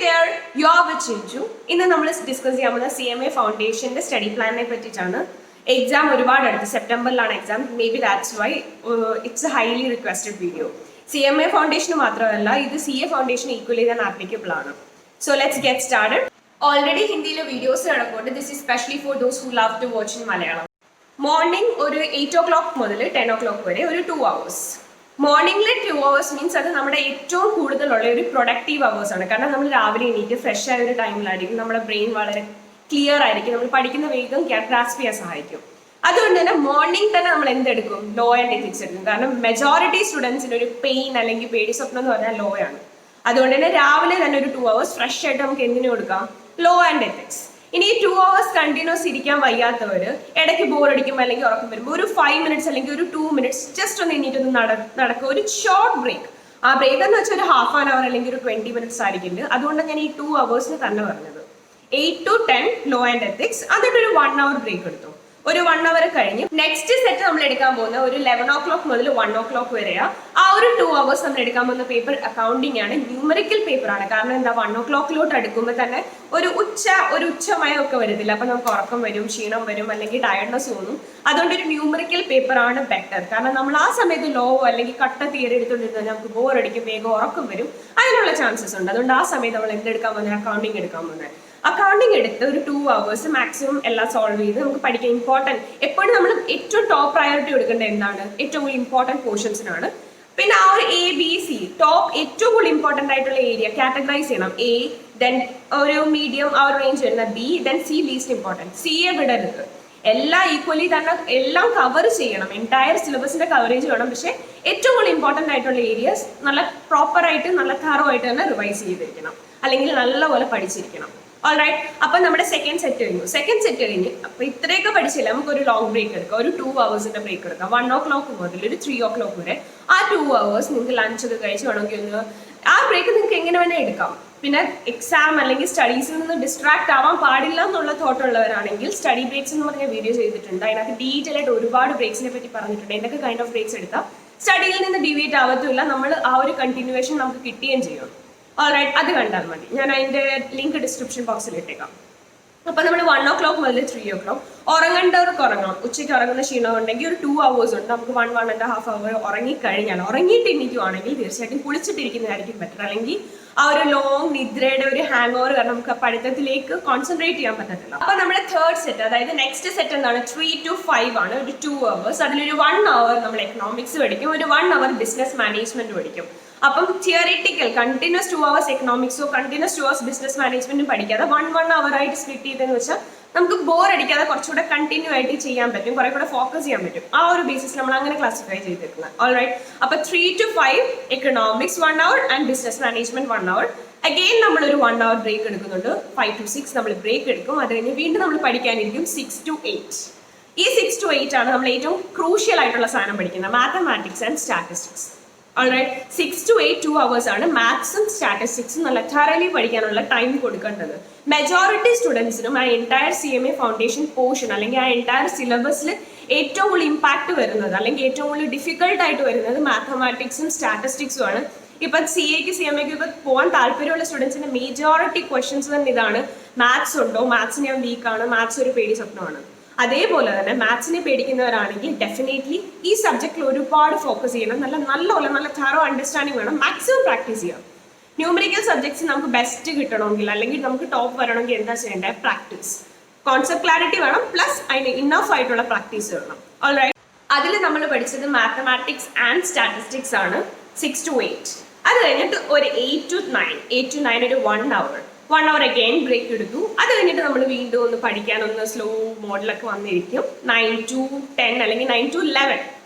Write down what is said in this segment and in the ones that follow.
Hey there, you are with Chinju. ഇന്ന് നമ്മൾ discuss ചെയ്യാൻ പോകുന്ന CMA ഫൗണ്ടേഷന്റെ സ്റ്റഡി പ്ലാനിനെ പറ്റിയിട്ടാണ്. എക്സാം ഒരുപാട് അടുത്ത് സെപ്റ്റംബറിലാണ് exam. Maybe that's why it's a highly requested video. CMA ഫൗണ്ടേഷന് മാത്രമല്ല, ഇത് CA ഫൗണ്ടേഷൻ ഈക്വലി തന്നെ ആപ്ലിക്കബിൾ ആണ്. So let's get started. Already ഹിന്ദിയിലെ വീഡിയോസ് കിടക്കുന്നുണ്ട്. This is specially for those who love to watch in Malayalam. Morning ഒരു 8 o'clock മുതൽ 10 o'clock വരെ ഒരു 2 hours. മോർണിംഗിലെ 2 hours മീൻസ് അത് നമ്മുടെ ഏറ്റവും കൂടുതലുള്ള ഒരു പ്രൊഡക്റ്റീവ് അവേഴ്സ് ആണ്. കാരണം നമ്മൾ രാവിലെ എണീറ്റ് ഫ്രഷ് ആയ ഒരു ടൈമിലായിരിക്കും നമ്മുടെ ബ്രെയിൻ വളരെ ക്ലിയർ ആയിരിക്കും, നമ്മൾ പഠിക്കുന്ന വേഗം ഗ്രാസ്പ് ചെയ്യാൻ സഹായിക്കും. അതുകൊണ്ട് തന്നെ മോർണിംഗ് തന്നെ നമ്മൾ എന്തെടുക്കും? ലോ ആൻഡ് എത്തിക്സ് എടുക്കും. കാരണം മെജോറിറ്റി സ്റ്റുഡൻസിന് ഒരു പെയിൻ അല്ലെങ്കിൽ പേടി സ്വപ്നം എന്ന് പറഞ്ഞാൽ ലോ ആണ്. അതുകൊണ്ട് തന്നെ രാവിലെ തന്നെ ഒരു 2 hours ഫ്രഷ് ആയിട്ട് നമുക്ക് എന്തിനു കൊടുക്കാം? Law and ethics. ഇനി 2 hours കണ്ടിന്യൂസ് ഇരിക്കാൻ വയ്യാത്തവർ ഇടയ്ക്ക് ബോറടിക്കുമ്പോൾ അല്ലെങ്കിൽ ഉറക്കം വരുമ്പോൾ ഒരു 5 minutes അല്ലെങ്കിൽ ഒരു 2 minutes ജസ്റ്റ് ഒന്ന് എണീറ്റൊന്ന് നടക്കുക, ഒരു ഷോർട്ട് ബ്രേക്ക്. ആ ബ്രേക്ക് എന്ന് വെച്ചാൽ ഒരു ½ an hour അല്ലെങ്കിൽ ഒരു 20 minutes ആയിരിക്കും. അതുകൊണ്ട് ഞാൻ ഈ 2 hours തന്നെ പറഞ്ഞത്. 8 to 10 ലോ ആൻഡ് എത്തിക്സ്, എന്നിട്ട് ഒരു 1 hour ബ്രേക്ക് എടുത്തു. ഒരു 1 hour കഴിഞ്ഞു. നെക്സ്റ്റ് സെറ്റ് നമ്മൾ എടുക്കാൻ പോകുന്ന ഒരു 11 o'clock മുതൽ 1 o'clock വരെയാ. ആ ഒരു 2 hours നമ്മൾ എടുക്കാൻ പോകുന്ന പേപ്പർ അക്കൗണ്ടിങ് ആണ്, ന്യൂമറിക്കൽ പേപ്പർ ആണ്. കാരണം എന്താ, 1 o'clock അടുക്കുമ്പോൾ തന്നെ ഒരു ഉച്ചമയമൊക്കെ വരുന്നില്ല. അപ്പൊ നമുക്ക് ഉറക്കം വരും, ക്ഷീണം വരും, അല്ലെങ്കിൽ ടയർഡ്നെസ് തോന്നും. അതുകൊണ്ട് ഒരു ന്യൂമറിക്കൽ പേപ്പർ ആണ് ബെറ്റർ. കാരണം നമ്മൾ ആ സമയത്ത് ലോ അല്ലെങ്കിൽ കട്ട തിയറി എടുത്തുകൊണ്ടിരുന്നാൽ നമുക്ക് ബോറടിക്കും, വേഗം ഉറക്കം വരും, അതിനുള്ള ചാൻസസ് ഉണ്ട്. അതുകൊണ്ട് ആ സമയത്ത് നമ്മൾ എന്തെടുക്കാൻ പോകുന്നത്? അക്കൗണ്ടിങ് എടുക്കാൻ പോകുന്നത്. അക്കൗണ്ടിങ് എടുത്ത് ഒരു 2 hours മാക്സിമം എല്ലാം സോൾവ് ചെയ്ത് നമുക്ക് പഠിക്കാൻ ഇമ്പോർട്ടൻറ്റ്. എപ്പോഴും നമ്മൾ ഏറ്റവും ടോപ്പ് പ്രയോറിറ്റി കൊടുക്കേണ്ടത് എന്താണ്? ഏറ്റവും കൂടുതൽ ഇമ്പോർട്ടൻറ്റ് പോർഷൻസിനാണ്. പിന്നെ ആ ഒരു ABC ടോപ്പ് ഏറ്റവും കൂടുതൽ ഇമ്പോർട്ടൻ്റ് ആയിട്ടുള്ള ഏരിയ കാറ്റഗറൈസ് ചെയ്യണം. A, ദെൻ ഒരു മീഡിയം ആ ഒരു റേഞ്ച് വരുന്ന B, then C least important. CA വിടരുത്. എല്ലാം ഈക്വലി തന്നെ എല്ലാം കവർ ചെയ്യണം. എൻറ്റയർ സിലബസിന്റെ കവറേജ് വേണം. പക്ഷേ ഏറ്റവും കൂടുതൽ ഇമ്പോർട്ടൻ്റ് ആയിട്ടുള്ള ഏരിയസ് നല്ല പ്രോപ്പറായിട്ട് നല്ല തറോ ആയിട്ട് തന്നെ റിവൈസ് ചെയ്തിരിക്കണം, അല്ലെങ്കിൽ നല്ലപോലെ പഠിച്ചിരിക്കണം. ഓൾറൈറ്റ്, അപ്പൊ നമ്മുടെ സെക്കൻഡ് സെറ്റ് കഴിഞ്ഞു. അപ്പൊ ഇത്രയൊക്കെ പഠിച്ചില്ല, നമുക്ക് ഒരു ലോങ് ബ്രേക്ക് എടുക്കാം. ഒരു 2 hours ബ്രേക്ക് എടുക്കാം. 1 o'clock മുതൽ ഒരു 3 o'clock വരെ. ആ 2 hours നിങ്ങൾക്ക് ലഞ്ച് ഒക്കെ കഴിച്ച് വേണമെങ്കിൽ ഒന്ന് ആ ബ്രേക്ക് നിങ്ങൾക്ക് എങ്ങനെ വേണേൽ എടുക്കാം. പിന്നെ എക്സാം അല്ലെങ്കിൽ സ്റ്റഡീസിൽ നിന്ന് ഡിസ്ട്രാക്ട് ആവാൻ പാടില്ല എന്നുള്ള തോട്ട് ഉള്ളവരാണെങ്കിൽ സ്റ്റഡി ബ്രേക്സ് എന്ന് പറഞ്ഞ വീഡിയോ ചെയ്തിട്ടുണ്ട്. അതിനകത്ത് ഡീറ്റെയിൽ ആയിട്ട് ഒരുപാട് ബ്രേക്സിനെ പറ്റി പറഞ്ഞിട്ടുണ്ട്. എന്തൊക്കെ കൈൻഡ് ഓഫ് ബ്രേക്സ് എടുത്താൽ സ്റ്റഡിയിൽ നിന്ന് ഡീവിയേറ്റ് ആവത്തുമില്ല, നമ്മൾ ആ ഒരു കണ്ടിന്യൂവേഷൻ നമുക്ക് കിട്ടുകയും ചെയ്യും. ഓൾറൈറ്റ്, അത് കണ്ടാൽ മതി. ഞാൻ അതിൻ്റെ ലിങ്ക് ഡിസ്ക്രിപ്ഷൻ ബോക്സിൽ ഇട്ടേക്കാം. അപ്പം നമ്മൾ 1 o'clock മുതൽ 3 o'clock ഉറങ്ങേണ്ടവർക്ക് ഉറങ്ങണം. ഉച്ചയ്ക്ക് ഉറങ്ങുന്ന ക്ഷീണം ഉണ്ടെങ്കിൽ ഒരു 2 hours ഉണ്ട്. നമുക്ക് 1.5 hour ഉറങ്ങിക്കഴിഞ്ഞാൽ, ഉറങ്ങിയിട്ട് എണീക്കുവാണെങ്കിൽ തീർച്ചയായിട്ടും കുളിച്ചിട്ടിരിക്കുന്നതായിരിക്കും ബെറ്റർ. അല്ലെങ്കിൽ ആ ഒരു ലോങ് നിദ്രയുടെ ഒരു ഹാങ് ഓവർ കാരണം നമുക്ക് പഠിത്തത്തിലേക്ക് കോൺസെൻട്രേറ്റ് ചെയ്യാൻ പറ്റത്തില്ല. അപ്പൊ നമ്മുടെ തേർഡ് സെറ്റ്, അതായത് നെക്സ്റ്റ് സെറ്റ് എന്താണ്? 3 to 5 ആണ്, ഒരു 2 hours. അതിലൊരു 1 hour നമ്മൾ എക്കണോമിക്സ് പഠിക്കും, ഒരു 1 hour ബിസിനസ് മാനേജ്മെന്റ് പഠിക്കും. അപ്പം തിയറിറ്റിക്കൽ കണ്ടിന്യൂസ് 2 hours എക്കണോമിക്സോ കണ്ടിന്യൂസ് 2 hours ബിസിനസ് മാനേജ്മെന്റും പഠിക്കാതെ 1 hour ആയിട്ട് സ്പ്ലിറ്റ് ചെയ്തെന്ന് വെച്ചാൽ നമുക്ക് ബോർ അടിക്കാതെ കുറച്ചുകൂടെ കണ്ടിന്യൂ ആയിട്ട് ചെയ്യാൻ പറ്റും, കുറെ കൂടെ ഫോക്കസ് ചെയ്യാൻ പറ്റും. ആ ഒരു ബേസിസ് നമ്മൾ അങ്ങനെ ക്ലാസിഫൈ ചെയ്തിരിക്കുന്നത്. ഓൾറൈറ്റ്, അപ്പൊ 3 to 5 economics 1 hour and business management 1 hour. Again നമ്മളൊരു 1 hour ബ്രേക്ക് എടുക്കുന്നുണ്ട്. 5 to 6 നമ്മൾ ബ്രേക്ക് എടുക്കും. അത് കഴിഞ്ഞ് വീണ്ടും നമ്മൾ പഠിക്കാനിരിക്കും 6 to 8. ഈ 6 to 8 ആണ് നമ്മൾ ഏറ്റവും ക്രൂഷ്യൽ ആയിട്ടുള്ള സാധനം പഠിക്കുന്നത്, mathematics and statistics. Alright, 6 to 8 2 hours ആണ് മാത്സും സ്റ്റാറ്റിസ്റ്റിക്സും നല്ല thoroughly പഠിക്കാനുള്ള ടൈം കൊടുക്കേണ്ടത്. മെജോറിറ്റി സ്റ്റുഡൻസിനും ആ എൻറ്റയർ CMA ഫൗണ്ടേഷൻ പോർഷൻ അല്ലെങ്കിൽ ആ എൻറ്റയർ സിലബസിൽ ഏറ്റവും കൂടുതൽ ഇമ്പാക്ട് വരുന്നത് അല്ലെങ്കിൽ ഏറ്റവും കൂടുതൽ ഡിഫിക്കൽട്ട് ആയിട്ട് വരുന്നത് മാത്തമാറ്റിക്സും സ്റ്റാറ്റിസ്റ്റിക്സും ആണ്. ഇപ്പം CAക്ക് CMAക്ക് ഒക്കെ പോകാൻ താല്പര്യമുള്ള സ്റ്റുഡൻസിന്റെ മെജോറിറ്റി ക്വസ്റ്റ്യൻസ് തന്നെ ഇതാണ്: മാത്സ് ഉണ്ടോ, മാത്സ് ഞാൻ വീക്കാണ്, മാത്സ് ഒരു പേടി സ്വപ്നമാണ്. അതേപോലെ തന്നെ മാത്സിനെ പേടിക്കുന്നവരാണെങ്കിൽ ഡെഫിനറ്റ്ലി ഈ സബ്ജക്റ്റിൽ ഒരുപാട് ഫോക്കസ് ചെയ്യണം. നല്ല തറോ അണ്ടർസ്റ്റാൻഡിങ് വേണം, മാക്സിമം പ്രാക്ടീസ് ചെയ്യാം. ന്യൂമറിക്കൽ സബ്ജക്ട്സ് നമുക്ക് ബെസ്റ്റ് കിട്ടണമെങ്കിൽ അല്ലെങ്കിൽ നമുക്ക് ടോപ്പ് വരണമെങ്കിൽ എന്താ ചെയ്യേണ്ടത്? പ്രാക്ടീസ്. കോൺസെപ്റ്റ് ക്ലാരിറ്റി വേണം, പ്ലസ് അതിന് ഇന്നഫ് ആയിട്ടുള്ള പ്രാക്ടീസ് വേണം. ഓൾറൈറ്റ്, അതിൽ നമ്മൾ പഠിച്ചത് മാത്തമാറ്റിക്സ് ആൻഡ് സ്റ്റാറ്റിസ്റ്റിക്സ് ആണ് 6 to 8. അത് കഴിഞ്ഞിട്ട് ഒരു 8 to 9 ഒരു 1 hour അഗെയിൻ ബ്രേക്ക് എടുത്തു. അത് കഴിഞ്ഞിട്ട് നമ്മൾ വീണ്ടും ഒന്ന് പഠിക്കാനൊന്ന് സ്ലോ മോഡിലൊക്കെ വന്നിരിക്കും. 9 to 10 അല്ലെങ്കിൽ 9 to 11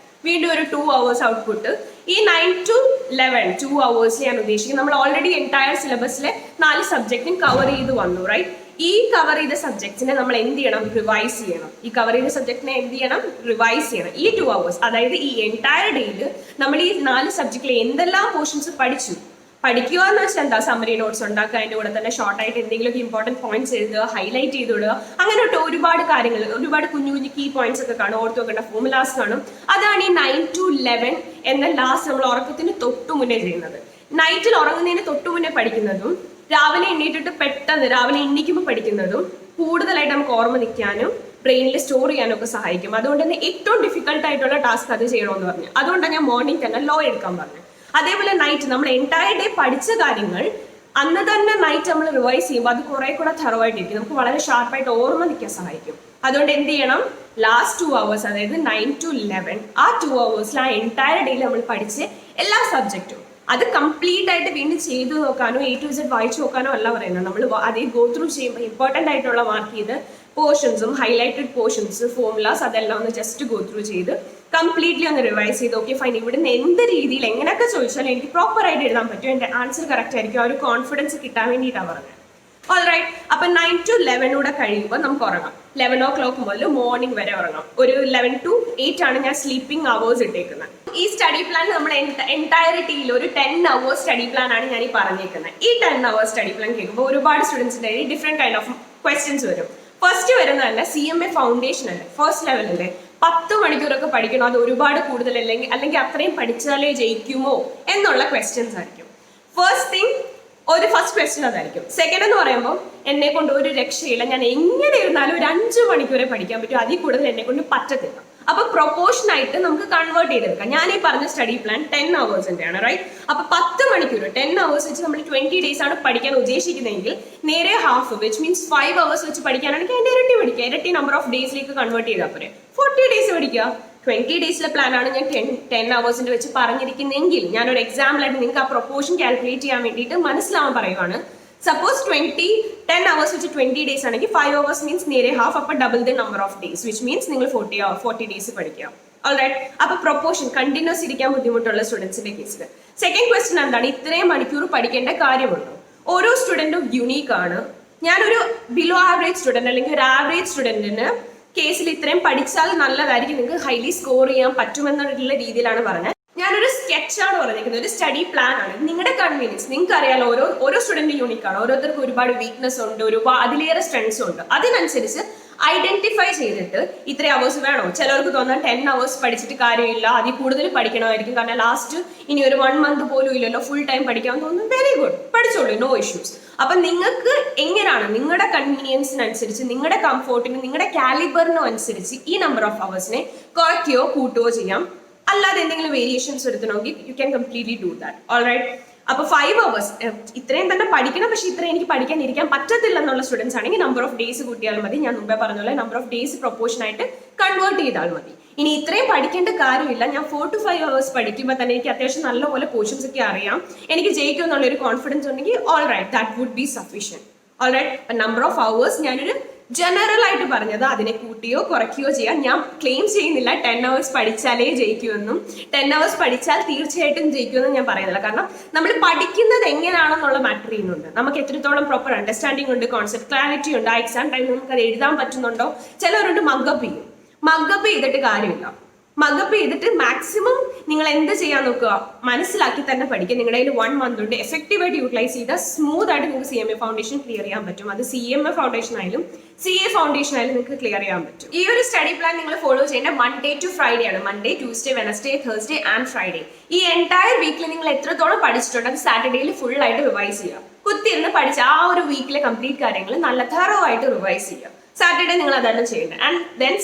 വീണ്ടും ഒരു 2 hours ഔട്ട്പുട്ട്. ഈ 9 to 11 2 hours ഞാൻ ഉദ്ദേശിക്കുന്നത് നമ്മൾ ഓൾറെഡി എൻറ്റയർ സിലബസിലെ 4 സബ്ജക്റ്റും കവർ ചെയ്ത് വന്നു. റൈറ്റ്, ഈ കവർ ചെയ്ത സബ്ജക്റ്റിനെ നമ്മൾ എന്ത് ചെയ്യണം? റിവൈസ് ചെയ്യണം. ഈ 2 hours, അതായത് ഈ എൻറ്റയർ ഡേയിൽ നമ്മൾ ഈ 4 സബ്ജക്റ്റിലെ എന്തെല്ലാം പോർഷൻസ് പഠിക്കുക എന്ന് വെച്ചാൽ എന്താ? സമ്മറി നോട്ട്സ് ഉണ്ടാക്കുക, അതിൻ്റെ കൂടെ തന്നെ ഷോർട്ടായിട്ട് എന്തെങ്കിലുമൊക്കെ ഇമ്പോർട്ടൻറ്റ് പോയിന്റ്സ് എഴുതുക, ഹൈലൈറ്റ് ചെയ്ത് വിടുക, അങ്ങനെ ഒരുപാട് കാര്യങ്ങൾ, ഒരുപാട് കുഞ്ഞു കീ പോയിന്റ്സ് ഒക്കെ കാണും, ഓർത്ത് വെക്കേണ്ട ഫോമുലാസ് കാണും. അതാണ് ഈ 9 to 11 എന്ന ലാസ്റ്റ് നമ്മൾ ഉറക്കത്തിന് തൊട്ടു മുന്നേ ചെയ്യുന്നത്. നൈറ്റിൽ ഉറങ്ങുന്നതിന് തൊട്ടു മുന്നേ പഠിക്കുന്നതും രാവിലെ എണ്ണീറ്റിട്ട് പെട്ടെന്ന് രാവിലെ എണ്ണിക്കുമ്പോൾ പഠിക്കുന്നതും കൂടുതലായിട്ട് നമുക്ക് ഓർമ്മ നിൽക്കാനും ബ്രെയിനിൽ സ്റ്റോർ ചെയ്യാനും ഒക്കെ സഹായിക്കും. അതുകൊണ്ട് തന്നെ ഏറ്റവും ഡിഫിക്കൽട്ട് ആയിട്ടുള്ള ടാസ്ക് അത് ചെയ്യണമെന്ന് പറഞ്ഞു. അതുകൊണ്ടാണ് ഞാൻ മോർണിംഗ് തന്നെ ലോ എടുക്കാൻ പറഞ്ഞു. അതേപോലെ നൈറ്റ് നമ്മൾ എൻറ്റയർ ഡേ പഠിച്ച കാര്യങ്ങൾ അന്ന് തന്നെ നൈറ്റ് നമ്മൾ റിവൈസ് ചെയ്യുമ്പോൾ അത് കുറെ കൂടെ തറവായിട്ടിരിക്കും, നമുക്ക് വളരെ ഷാർപ്പായിട്ട് ഓർമ്മ നിൽക്കാൻ സഹായിക്കും. അതുകൊണ്ട് എന്ത് ചെയ്യണം, ലാസ്റ്റ് 2 hours, അതായത് 9 to 11, ആ 2 hours ആ എൻറ്റയർ ഡേയിൽ നമ്മൾ പഠിച്ച് എല്ലാ സബ്ജക്റ്റും അത് കംപ്ലീറ്റ് ആയിട്ട് വീണ്ടും ചെയ്തു നോക്കാനോ A to Z വായിച്ചു നോക്കാനോ അല്ല പറയുന്നത്. നമ്മൾ അതേ ഗോ ത്രൂ ചെയ്യുമ്പോൾ ഇമ്പോർട്ടൻ്റ് ആയിട്ടുള്ള മാർക്ക് ചെയ്ത് പോർഷൻസും ഹൈലൈറ്റഡ് പോർഷൻസ് ഫോർമുലാസ് അതെല്ലാം ഒന്ന് ജസ്റ്റ് ഗോ ത്രൂ ചെയ്ത് കംപ്ലീറ്റ്ലി ഒന്ന് റിവൈസ് ചെയ്ത് ഓക്കെ ഫൈൻ ഇവിടുന്ന് എന്ത് രീതിയിൽ എങ്ങനെയൊക്കെ ചോദിച്ചാലും എനിക്ക് പ്രോപ്പറായിട്ട് എഴുതാൻ പറ്റും, എൻ്റെ ആൻസർ കറക്റ്റ് ആയിരിക്കും, ആ ഒരു കോൺഫിഡൻസ് കിട്ടാൻ വേണ്ടിയിട്ടാണ് പറഞ്ഞത്. ഓൾറൈറ്റ്, അപ്പം 9 to 11 കഴിയുമ്പോൾ നമുക്ക് ഉറങ്ങാം. 11 o'clock മുതൽ മോർണിംഗ് വരെ ഉറങ്ങാം. ഒരു 11 to 8 ആണ് ഞാൻ സ്ലീപ്പിംഗ് അവേഴ്സ് ഇട്ടേക്കുന്നത്. ഈ സ്റ്റഡി പ്ലാൻ നമ്മൾ എൻറ്റയറിറ്റിയിൽ ഒരു 10 hours സ്റ്റഡി പ്ലാൻ ആണ് ഞാൻ ഈ പറഞ്ഞേക്കുന്നത്. ഈ 10 hours സ്റ്റഡി പ്ലാൻ കേൾക്കുമ്പോൾ ഒരുപാട് സ്റ്റുഡൻസിൻ്റെ ഡിഫറെൻറ്റ് കൈൻഡ് ഓഫ് ക്വസ്റ്റ്യൻസ് വരും. ഫസ്റ്റ് വരുന്ന തന്നെ CMA ഫൗണ്ടേഷൻ അല്ലേ, ഫസ്റ്റ് ലെവൽ അല്ലേ, 10 മണിക്കൂറൊക്കെ പഠിക്കണോ, അത് ഒരുപാട് കൂടുതൽ അല്ലെങ്കിൽ അത്രയും പഠിച്ചാലേ ജയിക്കുമോ എന്നുള്ള ക്വസ്റ്റ്യൻസ് ആയിരിക്കും. ഫസ്റ്റ് ക്വസ്റ്റ്യൻ അതായിരിക്കും. സെക്കൻഡ് എന്ന് പറയുമ്പോൾ എന്നെ കൊണ്ട് ഒരു രക്ഷയില്ല, ഞാൻ എങ്ങനെ ഇരുന്നാലും ഒരു 5 മണിക്കൂറേ പഠിക്കാൻ പറ്റും, അതിൽ കൂടുതൽ എന്നെ കൊണ്ട് പറ്റത്തില്ല. അപ്പൊ പ്രൊപ്പോർഷൻ ആയിട്ട് നമുക്ക് കൺവേർട്ട് ചെയ്തെടുക്കാം. ഞാൻ ഈ പറഞ്ഞ സ്റ്റഡി പ്ലാൻ 10 hours ആണ്, റൈറ്റ്? അപ്പൊ 10 മണിക്കൂർ 10 hours വെച്ച് നമ്മൾ 20 days ആണ് പഠിക്കാൻ ഉദ്ദേശിക്കുന്നതെങ്കിൽ നേരെ ഹാഫ് വിച്ച് മീൻസ് 5 hours വെച്ച് പഠിക്കാനാണെങ്കിൽ അതിന്റെ ഇരട്ടി പഠിക്കുക, ഇരട്ടി നമ്പർ ഓഫ് ഡേയ്സിലേക്ക് കൺവേർട്ട് ചെയ്താൽ പോരെ. 40 days പഠിക്കുക. 20 days പ്ലാനാണ് ഞാൻ 10 hours വെച്ച് പറഞ്ഞിരിക്കുന്നെങ്കിൽ ഞാനൊരു എക്സാമ്പിളായിട്ട് നിങ്ങൾക്ക് ആ പ്രൊപ്പോർഷൻ കാൽക്കുലേറ്റ് ചെയ്യാൻ വേണ്ടിയിട്ട് മനസ്സിലാവാൻ പറയുവാണ്. സപ്പോസ് 10 hours വെച്ച് 20 days ആണെങ്കിൽ 5 hours മീൻസ് നേരെ ഹാഫ്, അപ്പോൾ double the number of days which means നിങ്ങൾ 40 days പഠിക്കുക. ഓൾറൈറ്റ്, അപ്പോൾ പ്രൊപ്പോർഷൻ കണ്ടിന്യൂസ് ഇരിക്കാൻ ബുദ്ധിമുട്ടുള്ള സ്റ്റുഡൻസിന്റെ കേസിൽ സെക്കൻഡ് ക്വസ്റ്റ്യൻ എന്താണ്, ഇത്രയും മണിക്കൂർ പഠിക്കേണ്ട കാര്യമുണ്ടോ? ഓരോ സ്റ്റുഡൻറ്റും യുണീക്ക് ആണ്. ഞാനൊരു ബിലോ ആവറേജ് സ്റ്റുഡൻറ്റ് അല്ലെങ്കിൽ ഒരു ആവറേജ് സ്റ്റുഡൻറ്റിന് കേസിൽ ഇത്രയും പഠിച്ചാൽ നല്ലതായിരിക്കും, നിങ്ങൾക്ക് ഹൈലി സ്കോർ ചെയ്യാൻ പറ്റുമെന്നുള്ള രീതിയിലാണ് പറഞ്ഞത്. ഞാനൊരു സ്കെച്ചാണ് പറഞ്ഞിരിക്കുന്നത്, ഒരു സ്റ്റഡി പ്ലാൻ ആണ്. നിങ്ങളുടെ കൺവീനിയൻസ്, നിങ്ങൾക്ക് അറിയാലോ ഓരോ സ്റ്റുഡൻറ്റ് യൂണിക് ആണ്, ഓരോരുത്തർക്കും ഒരുപാട് വീക്ക്നെസ് ഉണ്ട്, അതിലേറെ സ്ട്രെങ്ത്സും ഉണ്ട്. അതിനനുസരിച്ച് ഐഡന്റിഫൈ ചെയ്തിട്ട് ഇത്ര അവേഴ്സ് വേണോ. ചിലർക്ക് തോന്നാൻ 10 hours പഠിച്ചിട്ട് കാര്യമില്ല, അതിൽ കൂടുതൽ പഠിക്കണമായിരിക്കും, കാരണം ലാസ്റ്റ് ഇനി ഒരു 1 month പോലും ഇല്ലല്ലോ, ഫുൾ ടൈം പഠിക്കാൻ തോന്നുന്നു. വെരി ഗുഡ്, പഠിച്ചോളൂ, നോ ഇഷ്യൂസ്. അപ്പൊ നിങ്ങൾക്ക് എങ്ങനെയാണ് നിങ്ങളുടെ കൺവീനിയൻസിനനുസരിച്ച്, നിങ്ങളുടെ കംഫോർട്ടിന്, നിങ്ങളുടെ കാലിബറിനും അനുസരിച്ച് ഈ നമ്പർ ഓഫ് അവേഴ്സിനെ കുറയ്ക്കുകയോ കൂട്ടുകയോ ചെയ്യാം. അല്ലാതെ എന്തെങ്കിലും വേരിയേഷൻസ് എടുത്തണമെങ്കിൽ you can completely do that. Alright, അപ്പൊ 5 hours ഇത്രയും തന്നെ പഠിക്കണം, പക്ഷെ ഇത്രയും എനിക്ക് പഠിക്കാൻ ഇരിക്കാൻ പറ്റത്തില്ല എന്നുള്ള സ്റ്റുഡൻസ് ആണെങ്കിൽ നമ്പർ ഓഫ് ഡേയ്സ് കൂട്ടിയാൽ മതി. ഞാൻ മുമ്പേ പറഞ്ഞ പോലെ നമ്പർ ഓഫ് ഡേയ്സ് പ്രൊപ്പോർഷൻ ആയിട്ട് കൺവേർട്ട് ചെയ്താൽ മതി. ഇനി ഇത്രയും പഠിക്കേണ്ട കാര്യമില്ല, ഞാൻ 4 to 5 hours പഠിക്കുമ്പോൾ തന്നെ എനിക്ക് അത്യാവശ്യം നല്ലപോലെ പോർഷൻസ് ഒക്കെ അറിയാം, എനിക്ക് ജയിക്കും എന്നുള്ള ഒരു കോൺഫിഡൻസ് ഉണ്ടെങ്കിൽ alright, that would be sufficient. Alright, number of hours ഞാനൊരു ജനറൽ ആയിട്ട് പറഞ്ഞത്, അതിനെ കൂട്ടിയോ കുറയ്ക്കുകയോ ചെയ്യാം. ഞാൻ ക്ലെയിം ചെയ്യുന്നില്ല 10 hours പഠിച്ചാലേ ജയിക്കുമെന്നും 10 hours പഠിച്ചാൽ തീർച്ചയായിട്ടും ജയിക്കുമെന്നും ഞാൻ പറയുന്നില്ല. കാരണം നമ്മൾ പഠിക്കുന്നത് എങ്ങനെയാണെന്നുള്ള മാറ്റർ ചെയ്യുന്നുണ്ട്. നമുക്ക് എത്രത്തോളം പ്രോപ്പർ അണ്ടർസ്റ്റാൻഡിംഗ് ഉണ്ട്, കോൺസെപ്റ്റ് ക്ലാരിറ്റി ഉണ്ട്, ആ എക്സാം ടൈമിൽ നമുക്ക് അത് എഴുതാൻ പറ്റുന്നുണ്ടോ. ചിലവരുണ്ട് മഗപ്പ് ചെയ്യും. മഗപ്പ് ചെയ്തിട്ട് കാര്യമില്ല. മഗപ്പ് ചെയ്തിട്ട് മാക്സിമം നിങ്ങൾ എന്ത് ചെയ്യാൻ നോക്കുക, മനസ്സിലാക്കി തന്നെ പഠിക്കുക. നിങ്ങളുടെ കയ്യിൽ 1 month ഉണ്ട്, എഫക്റ്റീവായിട്ട് യൂട്ടിലൈസ് ചെയ്താൽ സ്മൂത്ത് ആയിട്ട് നിങ്ങൾക്ക് CMA ഫൗണ്ടേഷൻ ക്ലിയർ ചെയ്യാൻ പറ്റും. അത് CMA ഫൗണ്ടേഷൻ ആയാലും CA ഫൗണ്ടേഷൻ ആയാലും നിങ്ങൾക്ക് ക്ലിയർ ചെയ്യാൻ പറ്റും. ഈ ഒരു സ്റ്റഡി പ്ലാൻ നിങ്ങൾ ഫോളോ ചെയ്യേണ്ട Monday to Friday ആണ്. Monday, Tuesday, Wednesday, Thursday and Friday. ഈ എൻറ്റയർ വീക്കിൽ നിങ്ങൾ എത്രത്തോളം പഠിച്ചിട്ടുണ്ട് അത് സാറ്റർഡേയിൽ ഫുൾ ആയിട്ട് റിവൈസ് ചെയ്യുക. കുത്തിയിരുന്ന് പഠിച്ച ആ ഒരു വീക്കിലെ കംപ്ലീറ്റ് കാര്യങ്ങൾ നല്ല തറോ ആയിട്ട് റിവൈസ് ചെയ്യുക. സാറ്റർഡേ നിങ്ങൾ അതാണ് ചെയ്യേണ്ടത്. ആൻഡ് ദെൻ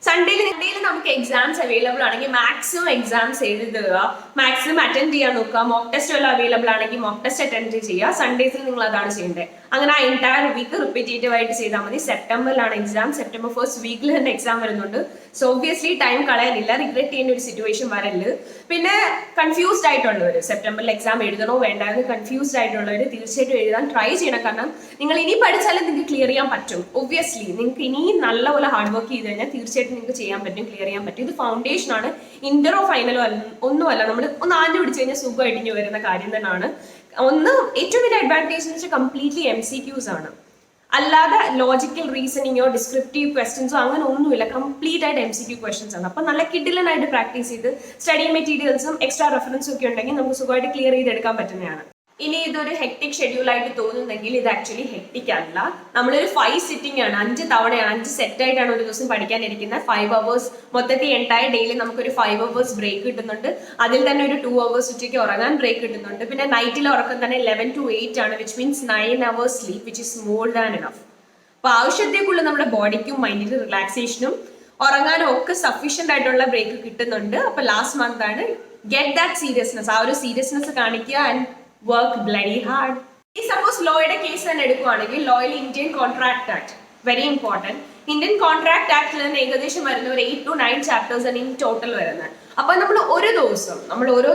സൺഡേയിൽ നമുക്ക് എക്സാംസ് അവൈലബിൾ ആണെങ്കിൽ മാക്സിമം എക്സാംസ് എഴുതുക, മാക്സിമം അറ്റൻഡ് ചെയ്യാൻ നോക്കുക. മോക്ക് ടെസ്റ്റ് വല്ല അവൈലബിൾ ആണെങ്കിൽ മോക്ക് ടെസ്റ്റ് അറ്റൻഡ് ചെയ്യുക. സൺഡേസിൽ നിങ്ങൾ അതാണ് ചെയ്യേണ്ടത്. അങ്ങനെ ആ എൻറ്റയർ വീക്ക് റിപ്പീറ്റേറ്റീവ് ആയിട്ട് ചെയ്താൽ മതി. സെപ്റ്റംബറിലാണ് എക്സാം, സെപ്റ്റംബർ 1st വീക്കിൽ തന്നെ എക്സാം വരുന്നുണ്ട്. സോ ഒബ്വിയസ്ലി ടൈം കളയാനില്ല, റിഗ്രറ്റ് ചെയ്യുന്ന ഒരു സിറ്റുവേഷൻ വരല്. പിന്നെ കൺഫ്യൂസ്ഡ് ആയിട്ടുള്ളവർ സെപ്റ്റംബറിൽ എക്സാം എഴുതണോ വേണ്ട എന്ന് കൺഫ്യൂസ്ഡ് ആയിട്ടുള്ളവർ തീർച്ചയായിട്ടും എഴുതാൻ ട്രൈ ചെയ്യണം. കാരണം നിങ്ങൾ ഇനി പഠിച്ചാലും നിങ്ങൾക്ക് ക്ലിയർ ചെയ്യാൻ പറ്റും. ഒബ്വിയസ്ലി നിങ്ങൾക്ക് ഇനിയും നല്ലപോലെ ഹാർഡ് വർക്ക് ചെയ്ത് കഴിഞ്ഞാൽ തീർച്ചയായിട്ടും നിങ്ങൾക്ക് ചെയ്യാൻ പറ്റും, ക്ലിയർ ചെയ്യാൻ പറ്റും. ഇത് ഫൗണ്ടേഷൻ ആണ്, ഇന്ററോ ഫൈനലോ ഒന്നുമല്ല. നമ്മൾ ഒന്ന് ആഞ്ഞു പിടിച്ചു കഴിഞ്ഞാൽ സുഖമായിട്ട് ഇനി വരുന്ന കാര്യം തന്നെയാണ്. ഏറ്റവും വലിയ അഡ്വാൻറ്റേജ് എന്ന് വെച്ചാൽ കംപ്ലീറ്റ്ലി MCQs ആണ്. അല്ലാതെ ലോജിക്കൽ റീസണിങ്ങോ ഡിസ്ക്രിപ്റ്റീവ് ക്വസ്റ്റ്യൻസോ അങ്ങനെ ഒന്നുമില്ല, കംപ്ലീറ്റ് ആയിട്ട് MCQ ക്വസ്റ്റ്യൻസ് ആണ്. അപ്പം നല്ല കിഡിലനായിട്ട് പ്രാക്ടീസ് ചെയ്ത് സ്റ്റഡി മെറ്റീരിയൽസും എക്സ്ട്രാ റെഫറൻസും ഒക്കെ ഉണ്ടെങ്കിൽ നമുക്ക് സുഖമായിട്ട് ക്ലിയർ ചെയ്തെടുക്കാൻ പറ്റുന്നതാണ്. ഇനി ഇതൊരു ഹെക്ടിക് ഷെഡ്യൂൾ ആയിട്ട് തോന്നുന്നെങ്കിൽ ഇത് ആക്ച്വലി ഹെക്ടിക് അല്ല. നമ്മളൊരു 5 സിറ്റിംഗ് ആണ്, 5 തവണയാണ്, 5 സെറ്റ് ആയിട്ടാണ് ഒരു ദിവസം പഠിക്കാനിരിക്കുന്നത്. 5 hours മൊത്തത്തിൽ എൻറ്റയർ ഡേയിൽ നമുക്കൊരു 5 hours ബ്രേക്ക് കിട്ടുന്നുണ്ട്. അതിൽ തന്നെ ഒരു 2 hours ഉച്ചയ്ക്ക് ഉറങ്ങാൻ ബ്രേക്ക് കിട്ടുന്നുണ്ട്. പിന്നെ നൈറ്റിലെ ഉറക്കം തന്നെ 11 to 8 ആണ്, which means 9 hours sleep, which is more than enough. അപ്പൊ ആവശ്യത്തേക്കുള്ള നമ്മുടെ ബോഡിക്കും മൈൻഡിനും റിലാക്സേഷനും ഉറങ്ങാനും ഒക്കെ സഫീഷ്യന്റ് ആയിട്ടുള്ള ബ്രേക്ക് കിട്ടുന്നുണ്ട്. അപ്പൊ ലാസ്റ്റ് മന്ത് ആണ് ഗെറ്റ് ദാറ്റ് സീരിയസ്നെസ്, ആ ഒരു സീരിയസ്നെസ് കാണിക്കുക ആൻഡ് വർക്ക് ബ്ലഡി ഹാർഡ്. ഈ സപ്പോസ് ലോയുടെ കേസ് തന്നെ എടുക്കുവാണെങ്കിൽ ലോയിൽ Indian contract act very important. Indian contract ആക്ടിൽ നിന്ന് ഏകദേശം വരുന്ന ഒരു 8 to 9 ചാപ്റ്റേഴ്സ് ആണ് ഇൻ ടോട്ടൽ വരുന്നത്. അപ്പൊ നമ്മൾ ഓരോ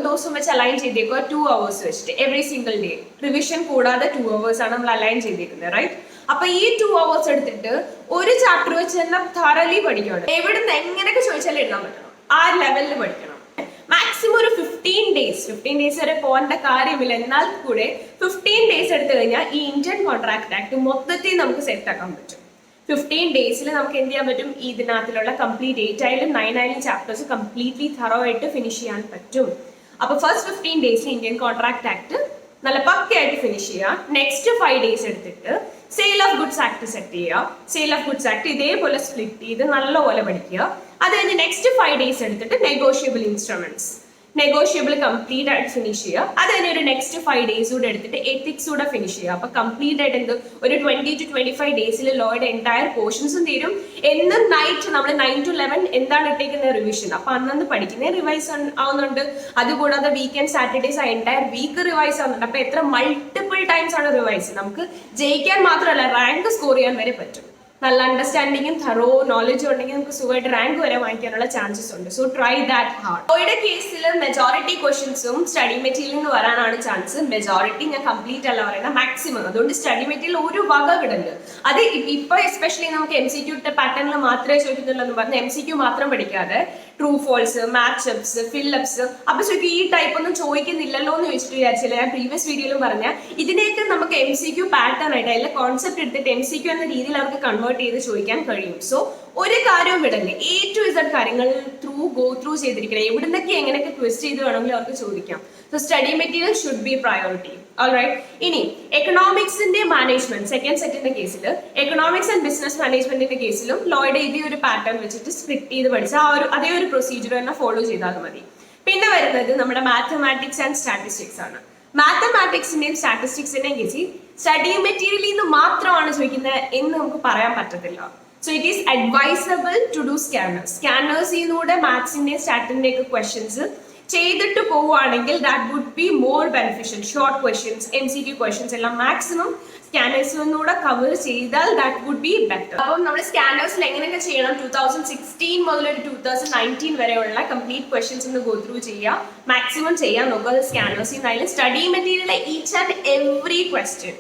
ദിവസം വെച്ച് അലൈൻ ചെയ്തേക്കുക 2 hours വെച്ചിട്ട് എവറി സിംഗിൾ ഡേ. റിവിഷൻ കൂടാതെ 2 hours ആണ് നമ്മൾ അലൈൻ ചെയ്തേക്കുന്നത്, റൈറ്റ്? അപ്പൊ ഈ 2 hours എടുത്തിട്ട് ഒരു ചാപ്റ്റർ വെച്ച് തന്നെ thoroughly പഠിക്കണം. എവിടുന്ന് എങ്ങനെയൊക്കെ ചോദിച്ചാലും എഴുതാൻ പറ്റണം, ആ ലെവലിൽ പഠിക്കണം. മാക്സിമം ഒരു 15 ഡേയ്സ് വരെ പോകേണ്ട കാര്യമില്ല. എന്നാൽ കൂടെ 15 ഡേയ്സ് എടുത്തു കഴിഞ്ഞാൽ ഈ ഇന്ത്യൻ കോൺട്രാക്ട് ആക്ട് മൊത്തത്തിൽ നമുക്ക് സെറ്റ് ആക്കാൻ പറ്റും. 15 ഡേയ്സിൽ നമുക്ക് എന്ത് ചെയ്യാൻ പറ്റും? ഇതിനകത്തിലുള്ള കംപ്ലീറ്റ് 8 ആയാലും 9 ആയാലും ചാപ്റ്റേഴ്സ് കംപ്ലീറ്റ്ലി തറോ ആയിട്ട് ഫിനിഷ് ചെയ്യാൻ പറ്റും. അപ്പൊ ഫസ്റ്റ് 15 ഡേയ്സിൽ ഇന്ത്യൻ കോൺട്രാക്ട് ആക്ട് നല്ല പക്കയായിട്ട് ഫിനിഷ് ചെയ്യുക. നെക്സ്റ്റ് 5 ഡേയ്സ് എടുത്തിട്ട് sale of goods act set ചെയ്യുക. സെയിൽ ഓഫ് ഗുഡ്സ് ആക്ട് ഇതേപോലെ സ്പ്ലിറ്റ് ചെയ്ത് നല്ലപോലെ പഠിക്കുക. അത് കഴിഞ്ഞ് നെക്സ്റ്റ് 5 ഡേയ്സ് എടുത്തിട്ട് നെഗോഷ്യബിൾ ഇൻസ്ട്രുമെന്റ്സ് കംപ്ലീറ്റ് ആയിട്ട് ഫിനിഷ് ചെയ്യുക. അത് കഴിഞ്ഞ് ഒരു നെക്സ്റ്റ് 5 ഡേയ്സ് കൂടെ എടുത്തിട്ട് എത്തിക്സ് കൂടെ ഫിനിഷ് ചെയ്യുക. അപ്പൊ കംപ്ലീറ്റ് ആയിട്ട് എന്ത് ഒരു 20 to 25 ഡേയ്സിൽ ലോയുടെ എൻറ്റയർ പോർഷൻസും തീരും. എന്നും നൈറ്റ് നമ്മൾ 9 to 11 എന്താണ് ഇട്ടേക്കുന്ന റിവിഷൻ, അപ്പൊ അന്നു പഠിക്കുന്ന റിവൈസ് ആവുന്നുണ്ട്. അതുകൂടാതെ വീക്കെൻഡ് സാറ്റർഡേസ് ആ എൻറ്റയർ വീക്ക് റിവൈസ് ആവുന്നുണ്ട്. അപ്പൊ എത്ര മൾട്ടിപ്പിൾ ടൈംസ് ആണ് റിവൈസ്. നമുക്ക് ജയിക്കാൻ മാത്രമല്ല റാങ്ക് സ്കോർ ചെയ്യാൻ വരെ പറ്റും. നല്ല അണ്ടർസ്റ്റാൻഡിങ്ങും തറോ നോളജും ഉണ്ടെങ്കിൽ നമുക്ക് സുഖമായിട്ട് റാങ്ക് വരെ വാങ്ങിക്കാനുള്ള ചാൻസസ് ഉണ്ട്. So try that hard. ലോയുടെ കേസിൽ മെജോറിറ്റി ക്വസ്റ്റ്യൻസും സ്റ്റഡി മെറ്റീരിയലിൽ നിന്ന് വരാനാണ് ചാൻസ്. മെജോറിറ്റി ഞാൻ കംപ്ലീറ്റ് അല്ല പറയുന്നത്, മാക്സിമം. അതുകൊണ്ട് സ്റ്റഡി മെറ്റീരിയൽ ഒരു വക കിടല്. അത് ഇപ്പൊ എസ്പെഷ്യലി നമുക്ക് MCQ പാറ്റേണിൽ മാത്രമേ ചോദിക്കുന്നുള്ളൂ എന്ന് പറഞ്ഞ് MCQ മാത്രം പഠിക്കാതെ ട്രൂ ഫോൾസ്, മാച്ചപ്സ്, ഫില്ലപ്സ്, അപ്പൊ ശരിക്കും ഈ ടൈപ്പ് ഒന്നും ചോദിക്കുന്നില്ലല്ലോ എന്ന് ചോദിച്ചിട്ട് വിചാരിച്ചില്ല. ഞാൻ പ്രീവിയസ് വീഡിയോയിലും പറഞ്ഞ ഇതിനെയൊക്കെ നമുക്ക് MCQ പാറ്റേൺ ആയിട്ട് അതിലെ കോൺസെപ്റ്റ് എടുത്തിട്ട് MCQ എന്ന രീതിയിൽ അവർക്ക് കൺവേർട്ട് ചെയ്ത് ചോദിക്കാൻ കഴിയും. സോ ഒരു കാര്യവും വിടല്ലേ, A to Z കാര്യങ്ങൾ ഗോ ത്രൂ ചെയ്തിരിക്കണം. എവിടുന്നൊക്കെ എങ്ങനെയൊക്കെ ട്വിസ്റ്റ് ചെയ്ത് വേണമെങ്കിലും അവർക്ക് ചോദിക്കാം. So study material should be priority. Alright. ഇനി എക്കണോമിക്സിന്റെ മാനേജ്മെന്റ് സെക്കൻഡ് സെറ്റിന്റെ കേസിൽ എക്കണോമിക്സ് ആൻഡ് ബിസിനസ് മാനേജ്മെന്റിന്റെ കേസിലും ലോയുടെ ഇതേ ഒരു പാറ്റേൺ വെച്ചിട്ട് സ്പ്ലിറ്റ് ചെയ്ത് പഠിച്ച അതേ ഒരു പ്രൊസീജിയർ തന്നെ ഫോളോ ചെയ്താൽ മതി. പിന്നെ വരുന്നത് നമ്മുടെ മാത്തമാറ്റിക്സ് ആൻഡ് സ്റ്റാറ്റിസ്റ്റിക്സ് ആണ്. മാത്തമാറ്റിക്സിന്റെയും സ്റ്റാറ്റിസ്റ്റിക്സിന്റെയും കേസിൽ സ്റ്റഡി മെറ്റീരിയലിൽ നിന്ന് മാത്രമാണ് ചോദിക്കുന്നത് എന്ന് നമുക്ക് പറയാൻ പറ്റത്തില്ല. So it is advisable to do സ്കാനേഴ്സിലൂടെ മാത്സിന്റെയും സ്റ്റാറ്റിന്റെയും ഒക്കെ ക്വസ്റ്റ്യൻസ് ചെയ്തിട്ട് പോവുകയാണെങ്കിൽ that would be more beneficial. Short questions, MCQ questions എല്ലാം മാക്സിമം സ്കാനേഴ്സിലൂടെ കവർ ചെയ്താൽ ദാറ്റ് വുഡ് ബി ബെറ്റർ. അപ്പം നമ്മൾ സ്കാനേഴ്സിൽ എങ്ങനെയൊക്കെ ചെയ്യണം, 2016 മുതൽ ഒരു 2019 വരെയുള്ള കംപ്ലീറ്റ് ക്വസ്റ്റ്യൻസ് ഒന്ന് ഗോ ത്രൂ ചെയ്യുക, മാക്സിമം ചെയ്യാൻ നോക്കുക. അത് സ്കാനേഴ്സിൽ നിന്നായാലും സ്റ്റഡി മെറ്റീരിയലിലെ ഈച്ച് ആൻഡ് എവറി ക്വസ്റ്റ്യൻ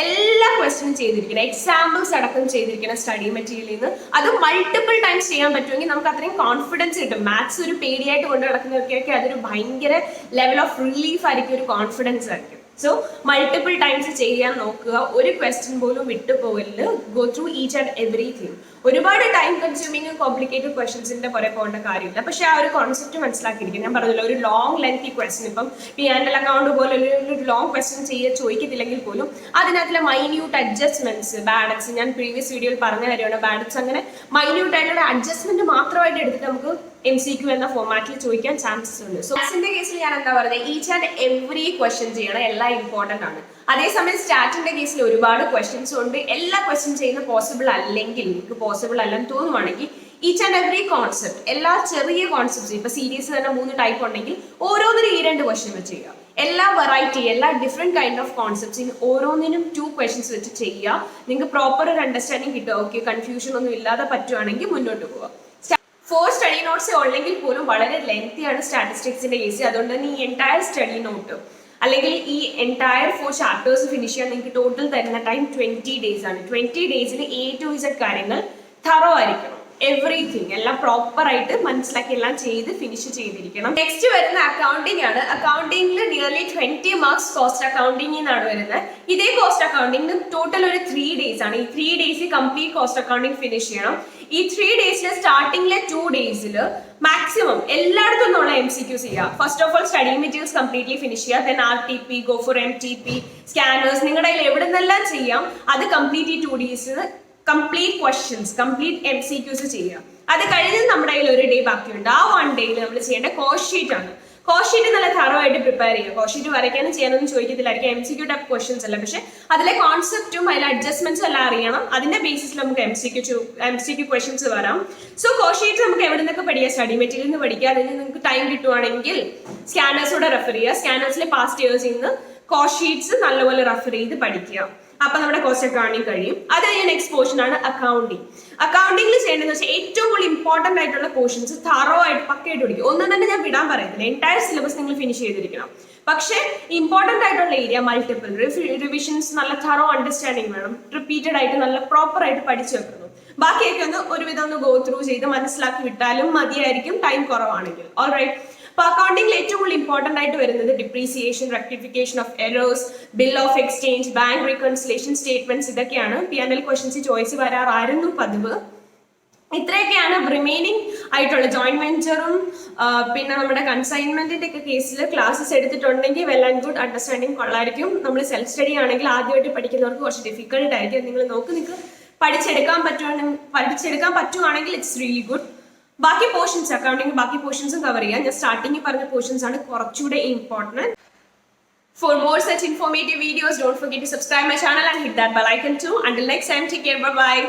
എല്ലാ ക്വസ്റ്റ്യനും ചെയ്തിരിക്കണം, എക്സാമ്പിൾസ് അടക്കം ചെയ്തിരിക്കണം സ്റ്റഡി മെറ്റീരിയലിൽ നിന്ന്. അത് മൾട്ടിപ്പിൾ ടൈംസ് ചെയ്യാൻ പറ്റുമെങ്കിൽ നമുക്ക് അത്രയും കോൺഫിഡൻസ് കിട്ടും. മാത്സ് ഒരു പേടിയായിട്ട് കൊണ്ട് നടക്കുന്നവർക്കൊക്കെ അതൊരു ഭയങ്കര ലെവൽ ഓഫ് റിലീഫ് ആയിരിക്കും, ഒരു കോൺഫിഡൻസ് ആയിരിക്കും. സോ മൾട്ടിപ്പിൾ ടൈംസ് ചെയ്യാൻ നോക്കുക, ഒരു ക്വസ്റ്റ്യൻ പോലും വിട്ടുപോകല്. Go through each and everything. ഒരുപാട് ടൈം കൺസ്യൂമിങ് കോംപ്ലിക്കേറ്റഡ് ക്വസ്റ്റ്യൻസിന്റെ പുറകെ പോകേണ്ട കാര്യമില്ല. പക്ഷെ ആ ഒരു കോൺസെപ്റ്റ് മനസ്സിലാക്കിയിരിക്കും. ഞാൻ പറഞ്ഞല്ലോ, ഒരു ലോങ് ലെങ്തി ക്വസ്റ്റ്യൻ, ഇപ്പം P&L അക്കൗണ്ട് പോലെ ഒരു ലോങ് ക്വസ്റ്റ്യൻ ചോദിക്കത്തില്ലെങ്കിൽ പോലും അതിനകത്തിലെ മൈന്യൂട്ട് അഡ്ജസ്റ്റ്മെന്റ്സ്, ബാഡറ്റ്സ്, ഞാൻ പ്രീവിയസ് വീഡിയോയിൽ പറഞ്ഞ കാര്യമാണ്. ബാഡറ്റ്സ് അങ്ങനെ മൈന്യൂട്ട് ആയിട്ടുള്ള അഡ്ജസ്റ്റ്മെന്റ് മാത്രമായിട്ട് എടുത്തിട്ട് നമുക്ക് MCQ എന്ന ഫോമാറ്റിൽ ചോദിക്കാൻ ചാൻസസ് ഉണ്ട്. സോ മാത്സിന്റെ കേസിൽ ഞാൻ എന്താ പറയുന്നത്, ഈച്ച് ആൻഡ് എവറി ക്വസ്റ്റ്യൻ ചെയ്യണം, എല്ലാം ഇമ്പോർട്ടന്റ് ആണ്. അതേസമയം സ്റ്റാറ്റിന്റെ കേസിൽ ഒരുപാട് ക്വസ്റ്റ്യൻസ് ഉണ്ട്. എല്ലാ ക്വസ്റ്റ്യൻ ചെയ്യുന്ന പോസിബിൾ അല്ലെങ്കിൽ, നിങ്ങൾക്ക് പോസിബിൾ അല്ലെന്ന് തോന്നുവാണെങ്കിൽ ഈച്ച് ആൻഡ് എവറി കോൺസെപ്റ്റ്, എല്ലാ ചെറിയ കോൺസെപ്റ്റ്സ്, ഇപ്പൊ സീരീസ് തന്നെ 3 ടൈപ്പ് ഉണ്ടെങ്കിൽ ഓരോന്നിനും 2 ക്വസ്റ്റ്യൻ വെച്ച് ചെയ്യുക. എല്ലാ വെറൈറ്റി, എല്ലാ ഡിഫറെന്റ് കൈൻഡ് ഓഫ് കോൺസെപ്റ്റ്സിന് ഓരോന്നിനും 2 ക്വസ്റ്റ്യൻസ് വെച്ച് ചെയ്യുക. നിങ്ങൾക്ക് പ്രോപ്പർ ഒരു അണ്ടർസ്റ്റാൻഡിങ് കിട്ടുക. ഓക്കെ, കൺഫ്യൂഷൻ ഒന്നും ഇല്ലാതെ പറ്റുവാണെങ്കിൽ മുന്നോട്ട് പോവുക. 4 സ്റ്റഡി നോട്ട്സ് ഉള്ളെങ്കിൽ പോലും വളരെ ലെങ്തിയാണ് സ്റ്റാറ്റിസ്റ്റിക്സിന്റെ കേസ്. അതുകൊണ്ട് തന്നെ ഈ എൻറ്റയർ സ്റ്റഡി നോട്ട് അല്ലെങ്കിൽ ഈ എൻറ്റയർ 4 ചാപ്റ്റേഴ്സ് ഫിനിഷ് ചെയ്യാൻ നിങ്ങൾക്ക് ടോട്ടൽ തരുന്ന ടൈം 20 ഡേയ്സ് ആണ്. 20 ഡേയ്സിൽ A to Z കാര്യങ്ങൾ തറോ ആയിരിക്കണം. എവറിഥിങ് എല്ലാം പ്രോപ്പർ ആയിട്ട് മനസ്സിലാക്കി എല്ലാം ചെയ്ത് ഫിനിഷ് ചെയ്തിരിക്കണം. നെക്സ്റ്റ് വരുന്ന അക്കൗണ്ടിങ് ആണ്. അക്കൗണ്ടിങ്ങിൽ നിയർലി 20 മാർക്സ് കോസ്റ്റ് അക്കൗണ്ടിങ്ങിൽ നിന്നാണ് വരുന്നത്. ഇതേ കോസ്റ്റ് അക്കൗണ്ടിങ് ടോട്ടൽ ഒരു 3 ഡേയ്സ് ആണ്. ഈ 3 days complete cost accounting finish ചെയ്യണം. ഈ 3 ഡേയ്സിൽ സ്റ്റാർട്ടിംഗിലെ 2 ഡേയ്സിൽ മാക്സിമം എല്ലായിടത്തും നിന്നുള്ള MCQs ചെയ്യുക. First of all study materials completely finish ചെയ്യുക. Then RTP, go for MTP, scanners, നിങ്ങളുടെ കയ്യിൽ എവിടെ നിന്നെല്ലാം ചെയ്യാം അത് കംപ്ലീറ്റ് ഈ 2 days complete questions, complete MCQs ചെയ്യുക. അത് കഴിഞ്ഞ് നമ്മുടെ കയ്യിൽ ഒരു ഡേ ബാക്കിയുണ്ട്. ആ 1 ഡേയിൽ നമ്മൾ ചെയ്യേണ്ട കോസ്റ്റ് ഷീറ്റ് ആണ്. കോസ്റ്റ് ഷീറ്റ് നല്ല തറോ ആയിട്ട് പ്രിപ്പയർ ചെയ്യുക. കോസ്റ്റ് ഷീറ്റ് വരയ്ക്കാനും ചെയ്യാനൊന്നും ചോദിക്കത്തില്ലായിരിക്കും, MCQ ടൈപ്പ് ക്വസ്റ്റ്യൻസ് അല്ല, പക്ഷെ അതിലെ കോൺസെപ്റ്റും അതിലെ അഡ്ജസ്റ്റ്മെന്റ്സും എല്ലാം അറിയണം. അതിന്റെ ബേസിസിൽ നമുക്ക് MCQ ക്വസ്റ്റ്യൻസ് വരാം. സോ കോസ്റ്റ് ഷീറ്റ് നമുക്ക് എവിടെ നിന്നൊക്കെ പഠിക്കാം? സ്റ്റഡി മെറ്റീരിയൽ നിന്ന് പഠിക്കുക. അതിന് നിങ്ങൾക്ക് ടൈം കിട്ടുവാണെങ്കിൽ സ്കാനേഴ്സോടെ റെഫർ ചെയ്യുക. സ്കാനേഴ്സിലെ പാസ്റ്റ് ഇയേഴ്സിൽ നിന്ന് കോസ്റ്റ് ഷീറ്റ്സ് നല്ലപോലെ റെഫർ ചെയ്ത് പഠിക്കുക. അപ്പൊ നമ്മുടെ കോസ്റ്റ് അക്കൗണ്ടിങ് കഴിയും. അത് കഴിഞ്ഞ നെക്സ്റ്റ് പോർഷൻ ആണ് അക്കൗണ്ടിങ്. അക്കൗണ്ടിങ്ങിൽ ചെയ്യേണ്ടതെന്ന് വെച്ചാൽ ഏറ്റവും കൂടുതൽ ഇമ്പോർട്ടന്റ് ആയിട്ടുള്ള പോർഷൻസ് തറോ ആയിട്ട് പക്കയായിട്ട് പഠിക്കും. ഒന്നും തന്നെ ഞാൻ വിടാൻ പറയത്തില്ല, എൻറ്റയർ സിലബസ് നിങ്ങൾ ഫിനിഷ് ചെയ്തിരിക്കണം. പക്ഷേ ഇമ്പോർട്ടന്റ് ആയിട്ടുള്ള ഏരിയ മൾട്ടിപ്പിൾ റിവിഷൻസ്, നല്ല തറോ അണ്ടർസ്റ്റാൻഡിങ് വേണം. റിപ്പീറ്റഡ് ആയിട്ട് നല്ല പ്രോപ്പർ ആയിട്ട് പഠിച്ചു വെക്കണം. ബാക്കിയൊക്കെ ഒരുവിധം ഒന്ന് ഗോ ത്രൂ ചെയ്ത് മനസ്സിലാക്കി വിട്ടാലും മതിയായിരിക്കും, ടൈം കുറവാണെങ്കിൽ. ഓൾറൈറ്റ്. അപ്പൊ അക്കൗണ്ടിങ്ങിൽ ഏറ്റവും കൂടുതൽ ഇമ്പോർട്ടന്റ് ആയിട്ട് വരുന്നത് depreciation, rectification of errors, bill of exchange, bank reconciliation statements, ഇതൊക്കെയാണ് P&L ക്വസ്റ്റ്യൻസ് ചോയ്സ് വരാറായിരുന്നു പതിവ്. ഇത്രയൊക്കെയാണ് റിമൈനിങ് ആയിട്ടുള്ള ജോയിന്റ് വെഞ്ചറും പിന്നെ നമ്മുടെ കൺസൈൻമെന്റിന്റെ ഒക്കെ കേസിൽ ക്ലാസ്സസ് എടുത്തിട്ടുണ്ടെങ്കിൽ വെൽ ആൻഡ് ഗുഡ്, അണ്ടർസ്റ്റാൻഡിങ് കൊള്ളായിരിക്കും. നമ്മൾ സെൽഫ് സ്റ്റഡി ആണെങ്കിൽ ആദ്യമായിട്ട് പഠിക്കുന്നവർക്ക് കുറച്ച് ഡിഫിക്കൽട്ട് ആയിരിക്കും. നിങ്ങൾ നിങ്ങൾക്ക് പഠിച്ചെടുക്കാൻ പറ്റുവാണെങ്കിൽ ഇറ്റ്സ് റിയലി ഗുഡ്. ബാക്കി പോർഷൻസ് അക്കൗണ്ടിങ് ബാക്കി പോർഷൻസും കവർ ചെയ്യാം. ഞാൻ സ്റ്റാർട്ടിങ്ങിൽ പറഞ്ഞ പോർഷൻസ് ആണ് കുറച്ചുകൂടെ important. For more such informative videos, don't forget to subscribe my channel and hit that bell icon too. Until next time, take care. Bye bye.